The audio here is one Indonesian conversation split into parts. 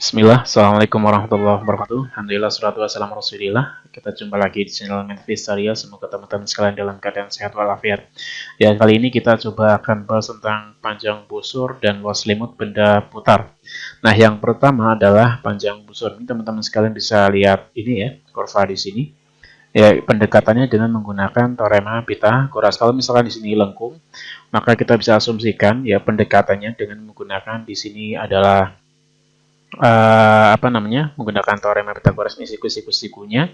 Bismillah, Assalamualaikum warahmatullahi wabarakatuh. Alhamdulillah, salatu wassalamu rasulillah. Kita jumpa lagi di channel Medvistaria. Semoga teman-teman sekalian dalam keadaan sehat walafiat. Ya, kali ini kita coba akan bahas tentang panjang busur dan luas selimut benda putar. Nah, yang pertama adalah panjang busur. Ini teman-teman sekalian bisa lihat ini ya, kurva di sini. Ya, pendekatannya dengan menggunakan teorema Pythagoras. Kalau misalkan di sini lengkung, maka kita bisa asumsikan ya pendekatannya dengan menggunakan di sini adalah menggunakan teorema Pythagoras ini siku-sikunya,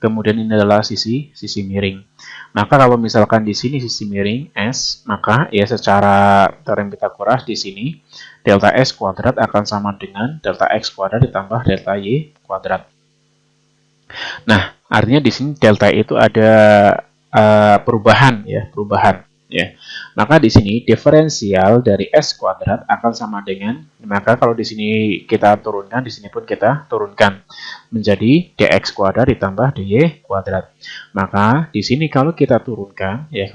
kemudian ini adalah sisi miring. Maka kalau misalkan di sini sisi miring S, maka ya secara teorema Pythagoras di sini delta S kuadrat akan sama dengan delta X kuadrat ditambah delta Y kuadrat. Nah, artinya di sini delta itu ada perubahan. Ya. Maka di sini diferensial dari S kuadrat akan sama dengan, maka kalau di sini kita turunkan, di sini pun kita turunkan menjadi dx kuadrat ditambah dy kuadrat. Maka di sini kalau kita turunkan ya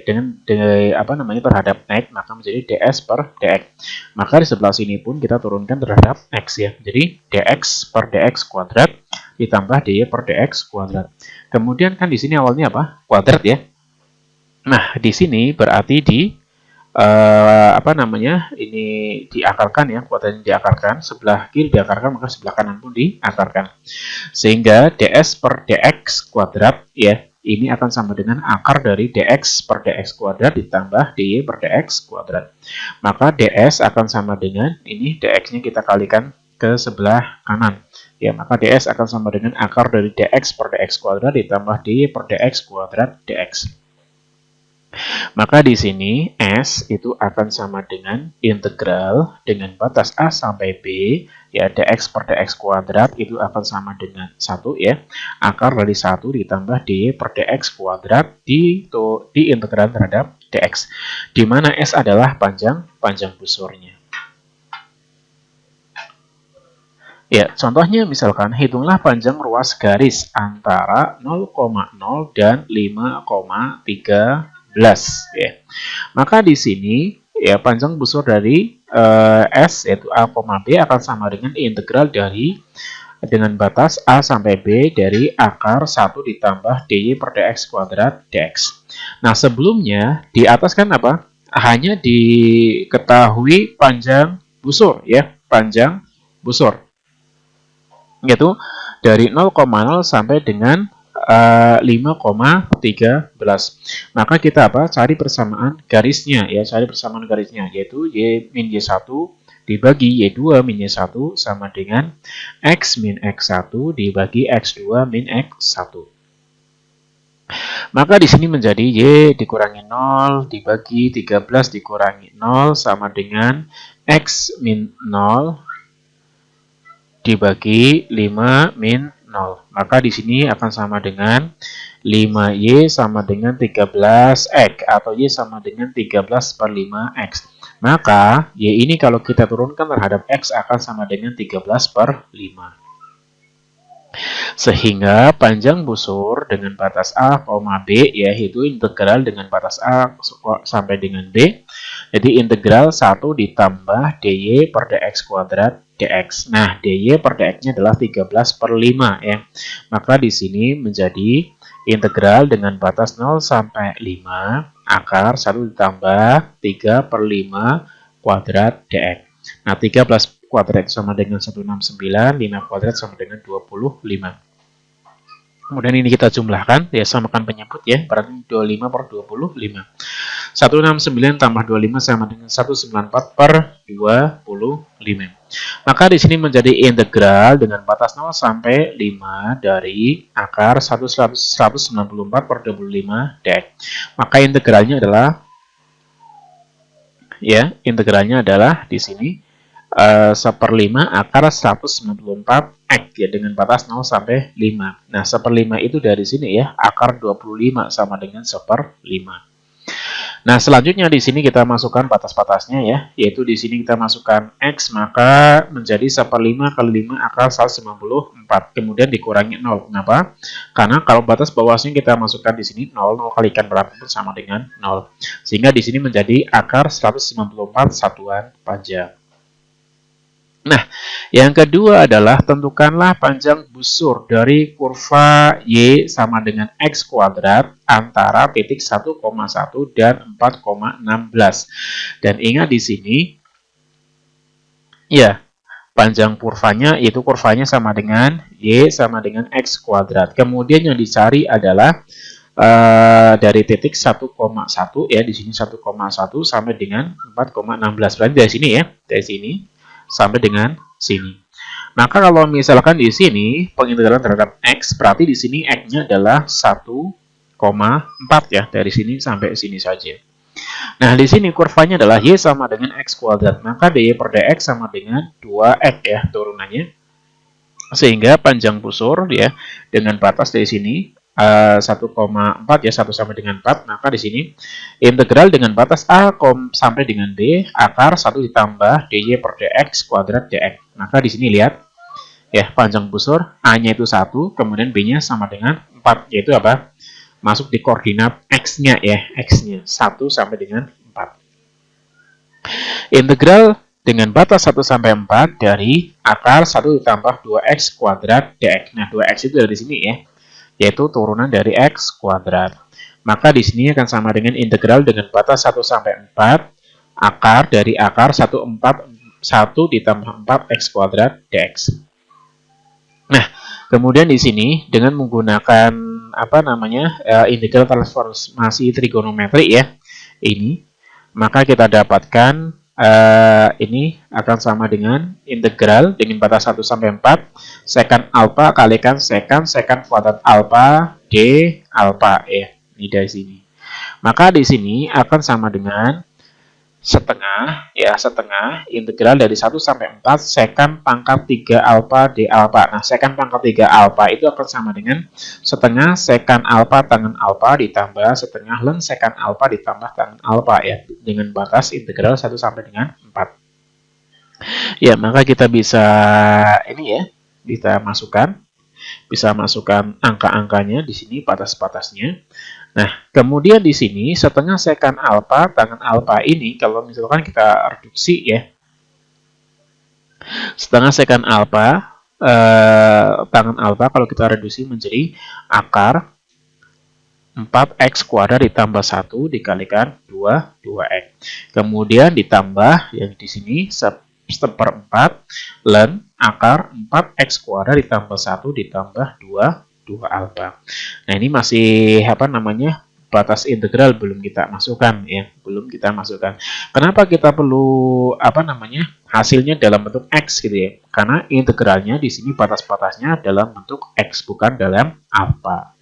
dengan terhadap x, maka menjadi ds per dx. Maka di sebelah sini pun kita turunkan terhadap x ya. Jadi dx per dx kuadrat ditambah dy per dx kuadrat. Kemudian kan di sini awalnya apa? Kuadrat ya. Nah, di sini berarti ini diakarkan ya, kuadratnya diakarkan, sebelah kiri diakarkan, maka sebelah kanan pun diakarkan. Sehingga ds per dx kuadrat ya, ini akan sama dengan akar dari dx per dx kuadrat ditambah dy per dx kuadrat. Maka ds akan sama dengan ini, dx-nya kita kalikan ke sebelah kanan. Ya, maka ds akan sama dengan akar dari dx per dx kuadrat ditambah dy per dx kuadrat dx. Maka di sini S itu akan sama dengan integral dengan batas A sampai B, ya dx per dx kuadrat itu akan sama dengan 1 ya. Akar dari 1 ditambah dy per dx kuadrat di integral terhadap dx. Di mana S adalah panjang busurnya. Ya, contohnya misalkan hitunglah panjang ruas garis antara 0,0 dan 5,3 ya. Maka di sini ya panjang busur dari S yaitu A, B akan sama dengan integral dari dengan batas A sampai B dari akar 1 ditambah dy per dx kuadrat dx. Nah, sebelumnya di atas kan apa? Hanya diketahui panjang busur ya, panjang busur. Yaitu dari 0,0 sampai dengan 5,13. Maka kita cari persamaan garisnya ya, yaitu y min y1 dibagi y2 min y1 sama dengan x min x1 dibagi x2 min x1. Maka di sini menjadi y dikurangi 0 dibagi 13 dikurangi 0 sama dengan x min 0 dibagi 5 min 0. Maka di sini akan sama dengan 5y sama dengan 13x atau y sama dengan 13 per 5x. Maka y ini kalau kita turunkan terhadap x akan sama dengan 13 per 5. Sehingga panjang busur dengan batas A, B yaitu integral dengan batas A sampai dengan B. Jadi integral 1 ditambah dy per dx kuadrat dx. Nah, dy per dx-nya adalah 13 per 5 ya. Maka di sini menjadi integral dengan batas 0 sampai 5 akar 1 ditambah 3 per 5 kuadrat dx. Nah, 3 plus kuadrat sama dengan 169, 5 kuadrat sama dengan 25. Kemudian ini kita jumlahkan, ya samakan penyebut ya, berarti 25 per 25. 169 tambah 25 sama dengan 194 per 25. Maka di sini menjadi integral dengan batas 0 sampai 5 dari akar 194 per 25 dx. Maka integralnya adalah di sini 1/5 akar 194 x ya dengan batas 0 sampai 5. Nah, 1/5 itu dari sini ya, akar 25 sama dengan 1/5. Nah, selanjutnya di sini kita masukkan batas-batasnya ya, yaitu di sini kita masukkan x, maka menjadi 1/5 kali 5 akar 194. Kemudian dikurangi 0. Kenapa? Karena kalau batas bawahnya kita masukkan di sini 0, 0 kalikan berapapun sama dengan 0. Sehingga di sini menjadi akar 194 satuan panjang. Nah, Yang kedua adalah tentukanlah panjang busur dari kurva Y sama dengan X kuadrat antara titik 1,1 dan 4,16. Dan ingat di sini, ya, panjang kurvanya itu kurvanya sama dengan Y sama dengan X kuadrat. Kemudian yang dicari adalah dari titik 1,1 ya, di sini 1,1 sampai dengan 4,16. Berarti dari sini ya, dari sini sampai dengan sini. Maka kalau misalkan di sini pengintegralan terhadap X, berarti di sini X-nya adalah 1,4 ya, dari sini sampai sini saja. Nah, di sini kurvanya adalah Y sama dengan X kuadrat, maka dy per dx sama dengan 2X ya turunannya. Sehingga panjang busur ya dengan batas dari sini 1,4 ya, 1 sampai dengan 4, maka di sini integral dengan batas A sampai dengan B akar 1 ditambah dy per dx kuadrat dx. Maka di sini lihat ya, panjang busur A-nya itu 1, kemudian B-nya sama dengan 4, yaitu apa? Masuk di koordinat X-nya ya, X-nya 1 sampai dengan 4. Integral dengan batas 1 sampai 4 dari akar 1 ditambah 2x kuadrat dx. Nah, 2x itu dari sini ya, yaitu turunan dari x kuadrat. Maka di sini akan sama dengan integral dengan batas 1 sampai 4 akar dari akar 1 ditambah 4x kuadrat dx. Nah, kemudian di sini dengan menggunakan integral transformasi trigonometri ya, ini, maka kita dapatkan ini akan sama dengan integral dengan batas 1 sampai 4 secant alpha kalikan secant kuadrat alpha d alpha ya, ini dari sini. Maka di sini akan sama dengan setengah integral dari 1 sampai 4 secant pangkat 3 alpha d alpha. Nah, secant pangkat 3 alpha itu akan sama dengan setengah secant alpha tangen alpha ditambah setengah ln secant alpha ditambah tangen alpha ya, dengan batas integral 1 sampai dengan 4. Ya, maka kita bisa ini ya, bisa masukkan angka-angkanya di sini, batas-batasnya. Nah, kemudian di sini setengah secant alpha tangen alpha ini kalau misalkan kita reduksi ya, setengah secant alpha tangen alpha kalau kita reduksi menjadi akar 4x kuadrat ditambah 1 dikalikan 2x. Kemudian ditambah yang di sini seperempat ln akar 4x kuadrat ditambah 1 ditambah 2 alpha. Nah, ini masih batas integral belum kita masukkan ya, belum kita masukkan. Kenapa kita perlu hasilnya dalam bentuk x gitu ya? Karena integralnya di sini batas-batasnya dalam bentuk x bukan dalam alpha.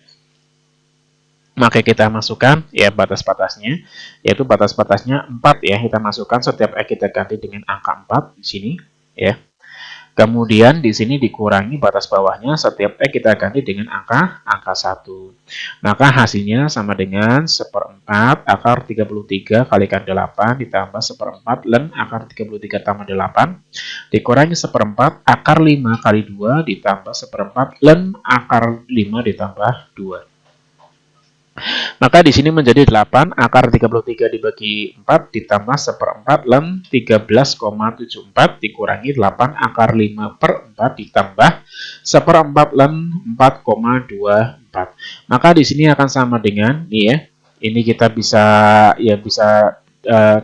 Maka kita masukkan ya batas-batasnya, yaitu batas-batasnya 4 ya, kita masukkan setiap x kita ganti dengan angka 4 di sini ya. Kemudian di sini dikurangi batas bawahnya, setiap x kita ganti dengan angka 1. Maka hasilnya sama dengan seperempat akar 33 kalikan 8 ditambah seperempat ln akar 33 tambah 8 dikurangi seperempat akar 5 kali 2 ditambah seperempat ln akar 5 ditambah 2. Maka di sini menjadi 8 akar 33 dibagi 4 ditambah seperempat ln 13,74 dikurangi 8 akar 5 per 4 ditambah seperempat ln 4,24. Maka di sini akan sama dengan nih ya. Ini kita bisa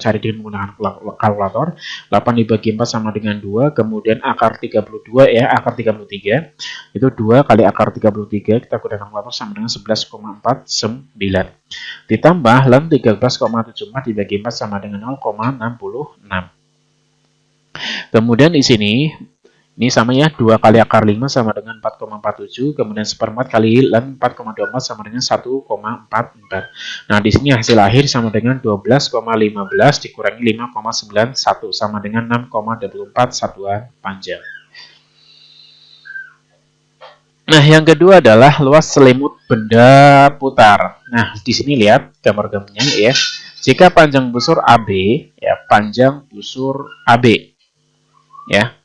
cari dengan menggunakan kalkulator. 8 dibagi 4 sama dengan 2, kemudian akar 32 ya, akar 33 itu 2 kali akar 33 kita gunakan kalkulator sama dengan 11,49 ditambah ln 13,74 dibagi 4 sama dengan 0,66. Kemudian di sini ini sama ya, 2 kali akar 5 sama dengan 4,47, kemudian seperempat kali ln 4,24 sama dengan 1,44. Nah, di sini hasil akhir sama dengan 12,15 dikurangi 5,91 sama dengan 6,24 satuan panjang. Nah, yang kedua adalah luas selimut benda putar. Nah, di sini lihat gambar-gambarnya ya. Jika panjang busur AB ya, panjang busur AB ya,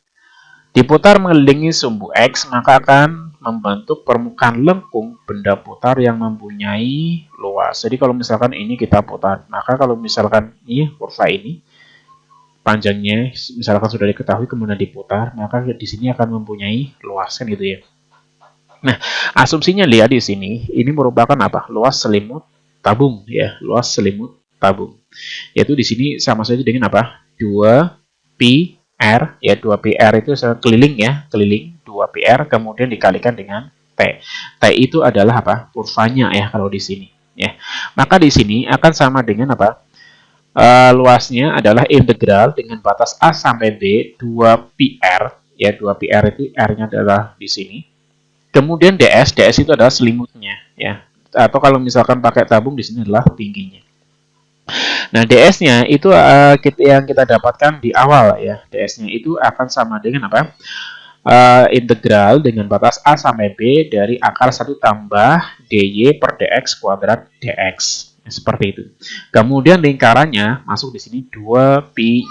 diputar mengelilingi sumbu X, maka akan membentuk permukaan lengkung benda putar yang mempunyai luas. Jadi kalau misalkan ini kita putar, maka kalau misalkan ini kurva ini, panjangnya misalkan sudah diketahui kemudian diputar, maka di sini akan mempunyai luas kan gitu ya. Nah, asumsinya lihat di sini, ini merupakan apa? Luas selimut tabung ya, luas selimut tabung. Yaitu di sini sama saja dengan apa? 2πr ya, 2πr itu keliling ya, keliling 2πr kemudian dikalikan dengan T. T itu adalah apa? Kurvanya ya kalau di sini ya. Maka di sini akan sama dengan apa? Luasnya adalah integral dengan batas A sampai B 2πr ya, 2πr itu R-nya adalah di sini. Kemudian ds itu adalah selimutnya ya. Atau kalau misalkan pakai tabung di sini adalah tingginya. Nah, ds-nya itu yang kita dapatkan di awal ya. Ds-nya itu akan sama dengan apa? Integral dengan batas A sampai B dari akar 1 tambah dy per dx kuadrat dx. Seperti itu. Kemudian lingkarannya masuk di sini 2πy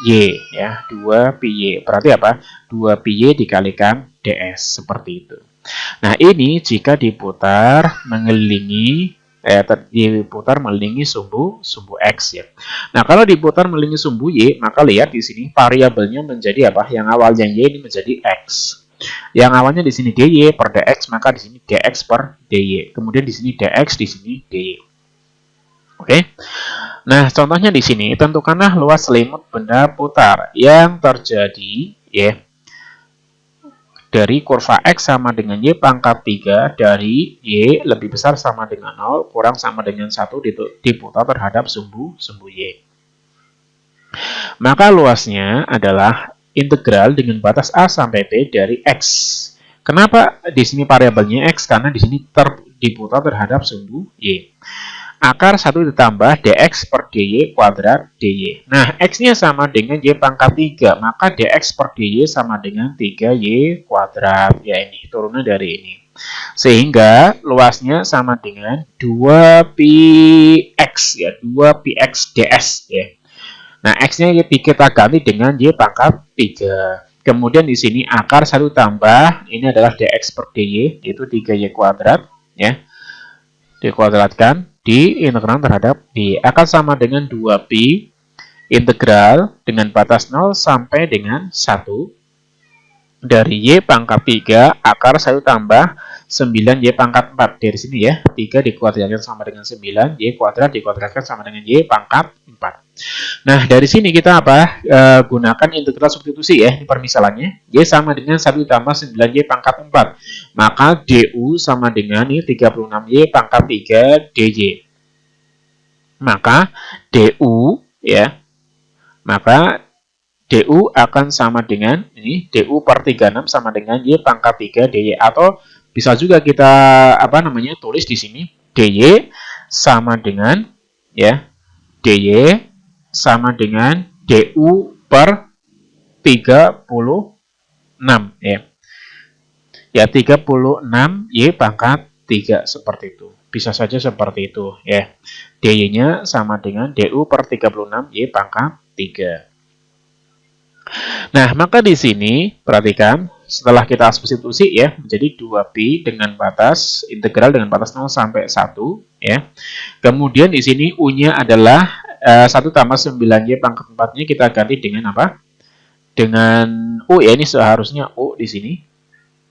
ya, 2πy. Berarti apa? 2πy dikalikan ds seperti itu. Nah, ini jika diputar mengelilingi sumbu X ya. Nah, kalau diputar mengelilingi sumbu Y, maka lihat di sini variabelnya menjadi apa? Yang awalnya Y ini menjadi X. Yang awalnya di sini dy per dx, maka di sini dx per dy. Kemudian di sini dx, di sini dy. Oke. Nah, contohnya di sini tentukanlah luas selimut benda putar yang terjadi ya dari kurva X sama dengan Y pangkat 3 dari Y lebih besar sama dengan 0 kurang sama dengan 1 diputar terhadap sumbu Y. Maka luasnya adalah integral dengan batas A sampai B dari X. Kenapa di sini variabelnya X? Karena di sini diputar terhadap sumbu Y. Akar 1 ditambah dx per dy kuadrat dy. Nah, x-nya sama dengan y pangkat 3, maka dx per dy sama dengan 3y kuadrat. Ya, ini turunan dari ini. Sehingga luasnya sama dengan 2πx ya, 2πx ds ya. Nah, x-nya kita ganti dengan y pangkat 3. Kemudian di sini akar 1 tambah, ini adalah dx per dy, yaitu 3y kuadrat ya. Dikuadratkan diintegralkan terhadap y akan sama dengan 2pi integral dengan batas 0 sampai dengan 1 dari y pangkat 3 akar 1 tambah 9y pangkat 4. Dari sini ya, 3 dikuadratkan sama dengan 9, y kuadrat dikuadratkan sama dengan y pangkat 4. Nah, dari sini kita apa? Gunakan integral substitusi ya, ini permisalannya. Y sama dengan 1 tambah 9y pangkat 4. Maka du sama dengan ini 36y pangkat 3 dy. Maka du ya, maka du akan sama dengan ini du per 36 sama dengan y pangkat 3 dy, atau bisa juga kita tulis di sini dy sama dengan ya, dy sama dengan du per 36 ya. Ya, 36 y pangkat 3 seperti itu. Bisa saja seperti itu ya. dy-nya sama dengan du per 36 y pangkat 3. Nah, maka di sini perhatikan setelah kita substitusi ya menjadi 2pi dengan batas integral dengan batas 0 sampai 1 ya. Kemudian di sini u-nya adalah 1 tambah 9y pangkat 4-nya kita ganti dengan apa? Dengan u ya, ini seharusnya u di sini.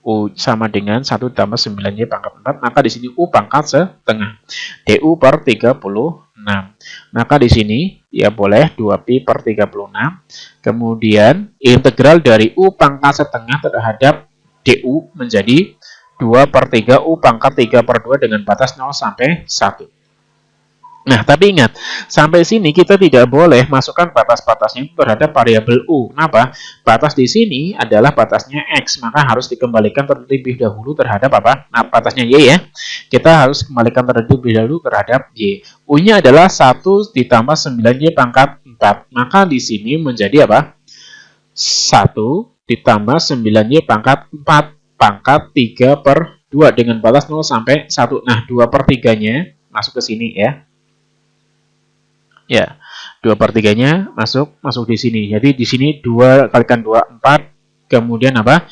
U sama dengan 1 tambah 9y pangkat 4, maka di sini U pangkat setengah. du per 36. Maka di sini ya boleh 2pi per 36. Kemudian integral dari U pangkat setengah terhadap du menjadi 2 per 3 U pangkat 3 per 2 dengan batas 0 sampai 1. Nah, tapi ingat, sampai sini kita tidak boleh masukkan batas-batasnya terhadap variabel U. Kenapa? Batas di sini adalah batasnya X, maka harus dikembalikan terlebih dahulu terhadap apa? Nah, batasnya Y ya. Kita harus kembalikan terlebih dahulu terhadap Y. U-nya adalah 1 ditambah 9Y pangkat 4. Maka di sini menjadi apa? 1 ditambah 9Y pangkat 4 pangkat 3 per 2 dengan batas 0 sampai 1. Nah, 2 per 3-nya masuk ke sini ya. Ya, 2 per 3-nya masuk di sini. Jadi di sini 2 kalikan 2, 4. Kemudian apa?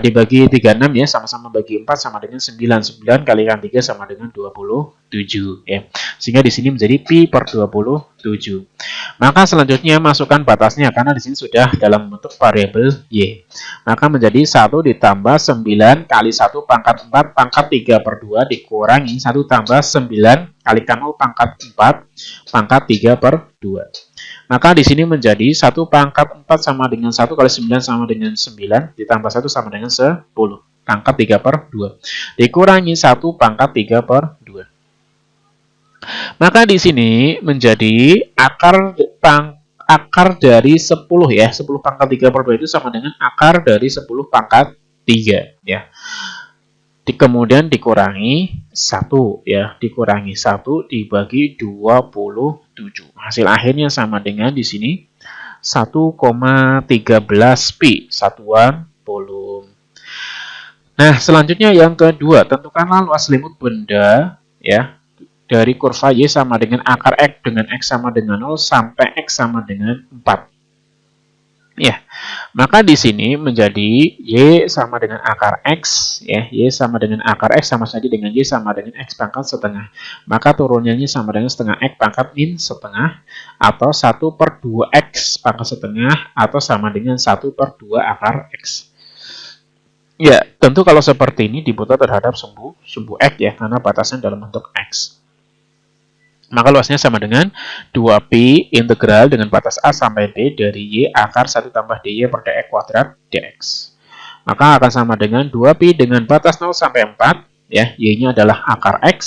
dibagi 36 ya, sama-sama bagi 4 sama dengan 9. 9 kalikan 3 sama dengan 27 ya. Sehingga di sini menjadi pi per 27. Maka selanjutnya masukkan batasnya karena di sini sudah dalam bentuk variabel y. Maka menjadi 1 ditambah 9 kali 1 pangkat 4 pangkat 3 per 2 dikurangi 1 tambah 9 kalikan 0 pangkat 4 pangkat 3 per 2. Maka di sini menjadi 1 pangkat 4 sama dengan 1 kali 9 sama dengan 9 ditambah 1 sama dengan 10 pangkat 3 per 2 dikurangi 1 pangkat 3 per 2. Maka di sini menjadi akar dari 10 ya. 10 pangkat 3 per 2 itu sama dengan akar dari 10 pangkat 3 ya. Kemudian dikurangi 1 ya. Dikurangi 1 dibagi 27. Hasil akhirnya sama dengan di sini 1,13 pi satuan volum. Nah, selanjutnya yang kedua, tentukanlah luas limut benda ya dari kurva y sama dengan akar x dengan x sama dengan 0 sampai x sama dengan 4. Ya, maka di sini menjadi y sama dengan akar x, ya, y sama dengan akar x sama saja dengan y sama dengan x pangkat setengah. Maka turunnya sama dengan setengah x pangkat min setengah, atau 1 per 2x pangkat setengah, atau sama dengan 1 per 2 akar x. Ya, tentu kalau seperti ini dibutuhkan terhadap sumbu x ya, karena batasnya dalam bentuk x. Maka luasnya sama dengan 2pi integral dengan batas A sampai D dari Y akar 1 tambah DY per dx kuadrat dx. Maka akan sama dengan 2pi dengan batas 0 sampai 4, ya, Y-nya adalah akar X,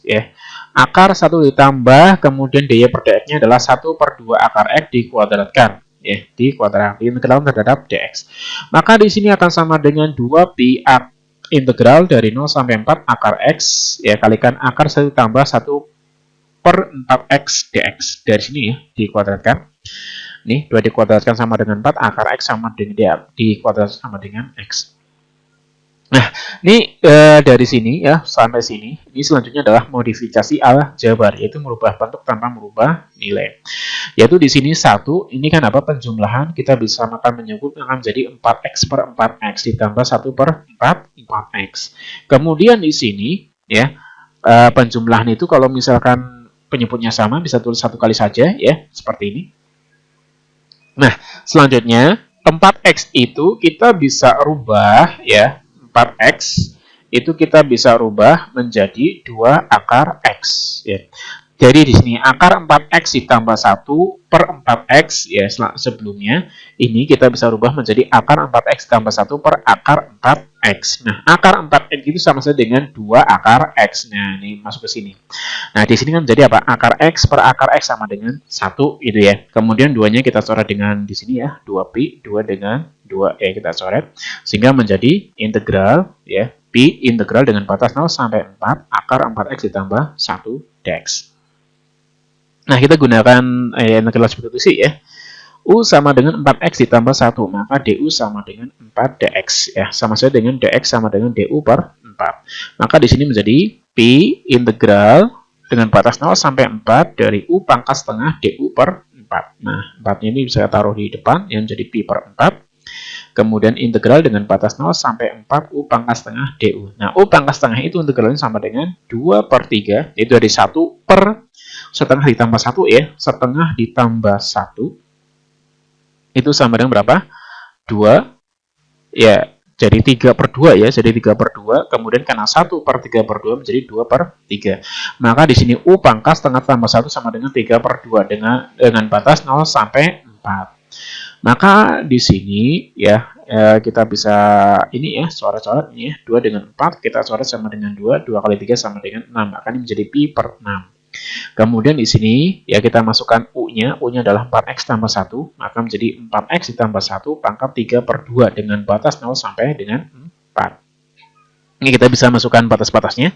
ya. Akar 1 ditambah, kemudian DY per dx-nya adalah 1 per 2 akar X dikuadratkan, ya, dikuadratkan integral terhadap dx. Maka di sini akan sama dengan 2pi integral dari 0 sampai 4 akar X, ya, kalikan akar 1 tambah 1 per 4x dx. Dari sini ya, dikuadratkan. Nih, 2 dikuadratkan sama dengan 4, akar x sama dengan dikuadratkan sama dengan x. Nah, ini dari sini ya, sampai sini. Ini selanjutnya adalah modifikasi aljabar, yaitu merubah bentuk tanpa merubah nilai. Yaitu di sini 1, ini kan apa penjumlahan, kita bisa akan menyebut akan menjadi 4x per 4x ditambah 1 per 4x. Kemudian di sini ya, penjumlahan itu kalau misalkan penyebutnya sama, bisa tulis 1 kali saja ya, seperti ini. Nah, selanjutnya 4x itu kita bisa rubah ya, 4x itu kita bisa rubah menjadi 2 akar x ya. Jadi di sini akar 4x ditambah 1 per 4x ya, sebelumnya ini kita bisa rubah menjadi akar 4x tambah 1 per akar 4x. Nah, akar 4x itu sama saja dengan 2 akar x. Nah, ini masuk ke sini. Nah, di sini kan menjadi apa? Akar x per akar x sama dengan 1 itu ya. Kemudian 2-nya kita coret dengan di sini ya, 2pi, 2 dengan 2 ya kita coret sehingga menjadi integral ya, pi integral dengan batas 0 sampai 4 akar 4x ditambah 1 dx. Nah, kita gunakan integral seperti itu sih ya. U sama dengan 4x ditambah 1, maka du sama dengan 4 dx ya. Sama saja dengan dx sama dengan du per 4. Maka di sini menjadi pi integral dengan batas 0 sampai 4 dari u pangkat setengah du per 4. Nah, 4-nya ini bisa taruh di depan yang jadi pi per 4. Kemudian integral dengan batas 0 sampai 4 u pangkat setengah du. Nah, u pangkat setengah itu integralnya sama dengan 2 per 3, yaitu dari 1 per setengah ditambah 1 ya, setengah ditambah 1 itu sama dengan berapa? 2 ya, jadi 3 per 2 ya, jadi 3 per 2, kemudian karena 1 per 3 per 2 menjadi 2 per 3. Maka di sini u pangkat setengah tambah 1 sama dengan 3 per 2 dengan batas 0 sampai 4. Maka di sini ya, kita bisa ini ya, coret-coret ini ya, 2 dengan 4 kita coret sama dengan 2, 2 kali 3 sama dengan 6, maka ini menjadi pi per 6. Kemudian di sini ya kita masukkan u-nya adalah 4x tambah 1, maka menjadi 4x ditambah 1 pangkat 3 per 2 dengan batas 0 sampai dengan 4. Ini kita bisa masukkan batas-batasnya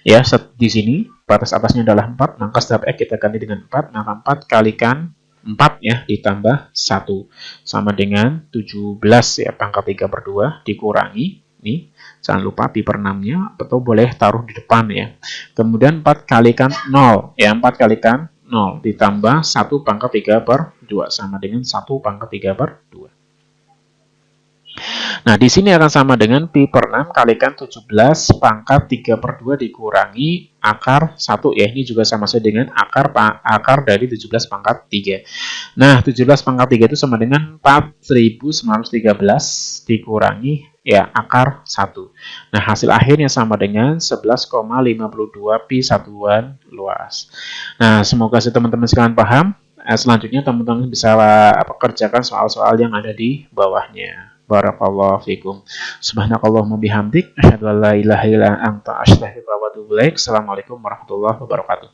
ya, di sini batas atasnya adalah 4, maka setiap x kita ganti dengan 4, maka 4 kalikan 4 ya ditambah 1 sama dengan 17 ya, pangkat 3 per 2 dikurangi nih, jangan lupa pi per 6-nya atau boleh taruh di depan ya. Kemudian 4 kalikan 0 ya, 4 kalikan 0 ditambah 1 pangkat 3 per 2 sama dengan 1 pangkat 3 per 2. Nah, di sini akan sama dengan pi per 6 kalikan 17 pangkat 3 per 2 dikurangi akar 1 ya. Ini juga sama saja dengan akar dari 17 pangkat 3. Nah, 17 pangkat 3 itu sama dengan 4913 dikurangi ya akar 1. Nah, hasil akhirnya sama dengan 11,52 pi satuan luas. Nah, semoga teman-teman sekalian paham. Selanjutnya teman-teman bisa kerjakan soal-soal yang ada di bawahnya. Barakallahu fikum. Subhanakallahumma bihamdik. Asyhadu an la ilaha illa anta astaghfiruka wa atubu ilaik. Assalamualaikum warahmatullahi wabarakatuh.